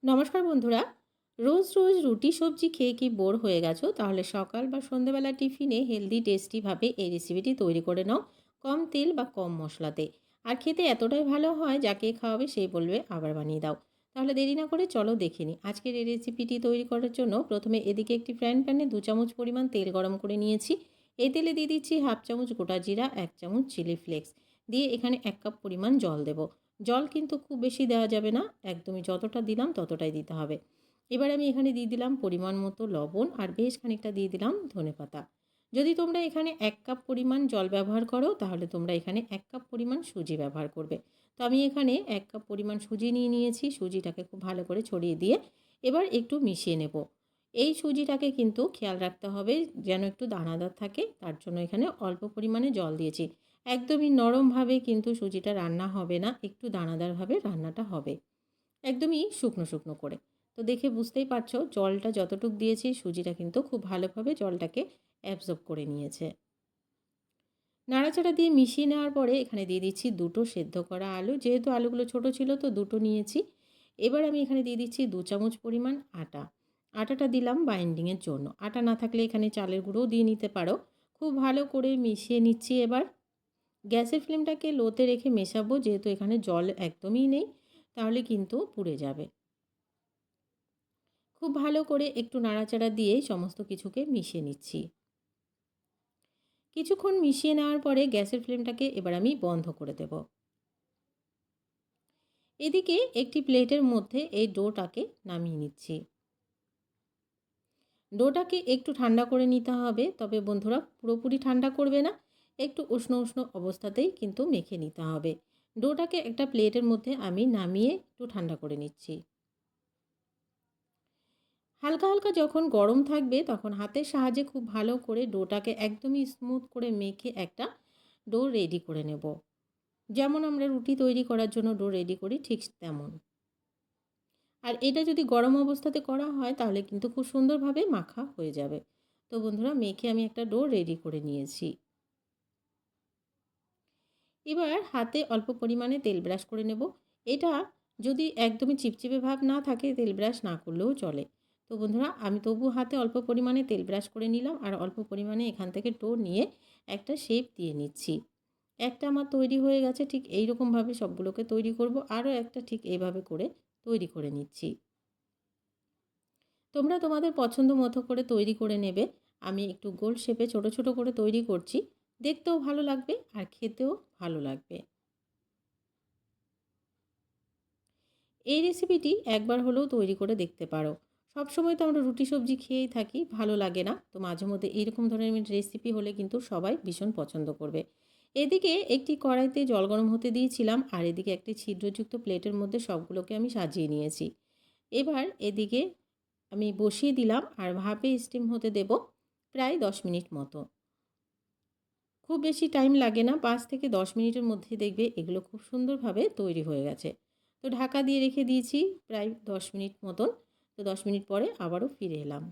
নমস্কার বন্ধুরা। রোজ রোজ রুটি সবজি খেয়ে কি বোর হয়ে গেছো? তাহলে সকাল বা সন্ধ্যেবেলা টিফিনে হেলদি টেস্টিভাবে এই রেসিপিটি তৈরি করে নাও, কম তেল বা কম মশলাতে। আর খেতে এতটাই ভালো হয়, যাকে খাওয়াবে সেই বলবে আবার বানিয়ে দাও। তাহলে দেরি না করে চলো দেখে নিই আজকের এই রেসিপিটি তৈরি করার জন্য। প্রথমে এদিকে একটি ফ্রাইং প্যানে 2 চামচ পরিমাণ তেল গরম করে নিয়েছি। এই তেলে দিয়ে দিচ্ছি 1/2 চামচ গোটা জিরা, 1 চামচ চিলি ফ্লেক্স দিয়ে এখানে 1 কাপ পরিমাণ জল দেব। জল কিন্তু খুব বেশি দেওয়া যাবে না, একদমই যতটা দিলাম ততটাই দিতে হবে। এবার আমি এখানে দিয়ে দিলাম পরিমাণ মতো লবণ আর বেশ খানিকটা দিয়ে দিলাম ধনেপাতা। যদি তোমরা এখানে 1 কাপ পরিমাণ জল ব্যবহার করো, তাহলে তোমরা এখানে 1 কাপ পরিমাণ সুজি ব্যবহার করবে। তো আমি এখানে 1 কাপ পরিমাণ সুজি নিয়ে নিয়েছি। সুজিটাকে খুব ভালো করে ছড়িয়ে দিয়ে এবার একটু মিশিয়ে নেব। এই সুজিটাকে কিন্তু খেয়াল রাখতে হবে যেন একটু দানাদার থাকে, তার জন্য এখানে অল্প পরিমাণে জল দিয়েছি। একদমই নরমভাবে কিন্তু সুজিটা রান্না হবে না, একটু দানাদারভাবে রান্নাটা হবে, একদমই শুকনো শুকনো করে। তো দেখে বুঝতেই পারছো জলটা যতটুক দিয়েছি সুজিটা কিন্তু খুব ভালোভাবে জলটাকে অ্যাবজর্ব করে নিয়েছে। নাড়াচাড়া দিয়ে মিশিয়ে নেওয়ার পরে এখানে দিয়ে দিচ্ছি 2 সেদ্ধ করা আলু। যেহেতু আলুগুলো ছোট ছিল তো 2 নিয়েছি। এবার আমি এখানে দিয়ে দিচ্ছি 2 চামচ পরিমাণ আটা। আটাটা দিলাম বাইন্ডিংয়ের জন্য। আটা না থাকলে এখানে চালের গুঁড়োও দিয়ে নিতে পারো। খুব ভালো করে মিশিয়ে নিচ্ছি এবার। গ্যাসের ফ্লেমটাকে লোতে রেখে মেশাবো, যেহেতু এখানে জল একদমই নেই, তাহলে কিন্তু পুড়ে যাবে। খুব ভালো করে একটু নাড়াচাড়া দিয়ে সমস্ত কিছুকে মিশিয়ে নিচ্ছি। কিছুক্ষণ মিশিয়ে নেওয়ার পরে গ্যাসের ফ্লেমটাকে এবার আমি বন্ধ করে দেব। এদিকে একটি প্লেটের মধ্যে এই ডোটাকে নামিয়ে নিচ্ছি। ডোটাকে একটু ঠান্ডা করে নিতে হবে, তবে বন্ধুরা পুরোপুরি ঠান্ডা করবে না, একটু উষ্ণ উষ্ণ অবস্থাতেই কিন্তু মেখে নিতে হবে। ডোটাকে একটা প্লেটের মধ্যে আমি নামিয়ে একটু ঠান্ডা করে নিচ্ছি। হালকা হালকা যখন গরম থাকবে তখন হাতের সাহায্যে খুব ভালো করে ডোটাকে একদমই স্মুথ করে মেখে একটা ডো রেডি করে নেব। যেমন আমরা রুটি তৈরি করার জন্য ডো রেডি করি ঠিক তেমন। আর এটা যদি গরম অবস্থাতে করা হয় তাহলে কিন্তু খুব সুন্দরভাবে মাখা হয়ে যাবে। তো বন্ধুরা, মেখে আমি একটা ডো রেডি করে নিয়েছি। এবার হাতে অল্প পরিমাণে তেল ব্রাশ করে নেব। এটা যদি একদমই চিপচিপে ভাব না থাকে তেল ব্রাশ না করলেও চলে। তো বন্ধুরা, আমি তবু হাতে অল্প পরিমাণে তেল ব্রাশ করে নিলাম আর অল্প পরিমাণে এখান থেকে ডো নিয়ে একটা শেপ দিয়ে নিচ্ছি। একটা আমার তৈরি হয়ে গেছে, ঠিক এই রকমভাবে সবগুলোকে তৈরি করব। আরও একটা ঠিক এইভাবে করে তৈরি করে নিচ্ছি। তোমরা তোমাদের পছন্দ মতো করে তৈরি করে নেবে। আমি একটু গোল শেপে ছোট ছোট করে তৈরি করছি। দেখতেও ভালো লাগবে আর খেতেও ভালো লাগবে। এই রেসিপিটি একবার হলেও তৈরি করে দেখতে পারো। সবসময় তো আমরা রুটি সবজি খেয়েই থাকি, ভালো লাগে না। তো মাঝে মধ্যে এইরকম ধরনের রেসিপি হলে কিন্তু সবাই ভীষণ পছন্দ করবে। এদিকে একটি কড়াইতে জল গরম হতে দিয়েছিলাম আর এদিকে একটি ছিদ্রযুক্ত প্লেটের মধ্যে সবগুলোকে আমি সাজিয়ে নিয়েছি। এবার এদিকে আমি বসিয়ে দিলাম আর ভাপে স্টিম হতে দেব প্রায় 10 মিনিট মতো। খুব বেশি টাইম লাগে না, 5 থেকে 10 মিনিটের মধ্যে দেখবে এগুলো খুব সুন্দরভাবে তৈরি হয়ে গেছে। তো ঢাকা দিয়ে রেখে দিয়েছি প্রায় 10 মিনিট মতন। তো 10 মিনিট পরে আবারও ফিরে এলাম।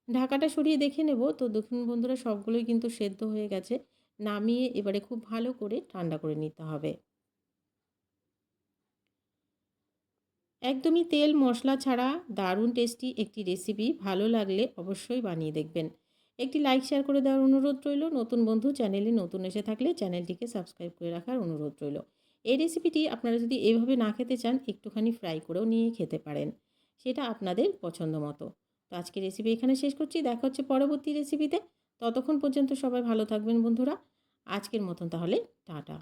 ঢাকাটা সরিয়ে দেখে নেব। তো দেখুন বন্ধুরা, সবগুলোই কিন্তু সেদ্ধ হয়ে গেছে। নামিয়ে এবারে খুব ভালো করে ঠান্ডা করে নিতে হবে। একদমই তেল মশলা ছাড়া দারুণ টেস্টি একটি রেসিপি, ভালো লাগলে অবশ্যই বানিয়ে দেখবেন। একটি লাইক শেয়ার করে দেওয়ার অনুরোধ রইল। নতুন বন্ধু চ্যানেলে নতুন এসে থাকলে চ্যানেলটিকে সাবস্ক্রাইব করে রাখার অনুরোধ রইল। এই রেসিপিটি আপনারা যদি এভাবে না খেতে চান, একটুখানি ফ্রাই করেও নিয়ে খেতে পারেন, সেটা আপনাদের পছন্দ মতো। তো আজকের রেসিপি এখানে শেষ করছি, দেখা হচ্ছে পরবর্তী রেসিপিতে। ততক্ষণ পর্যন্ত সবাই ভালো থাকবেন বন্ধুরা। আজকের মতন তাহলে টাটা।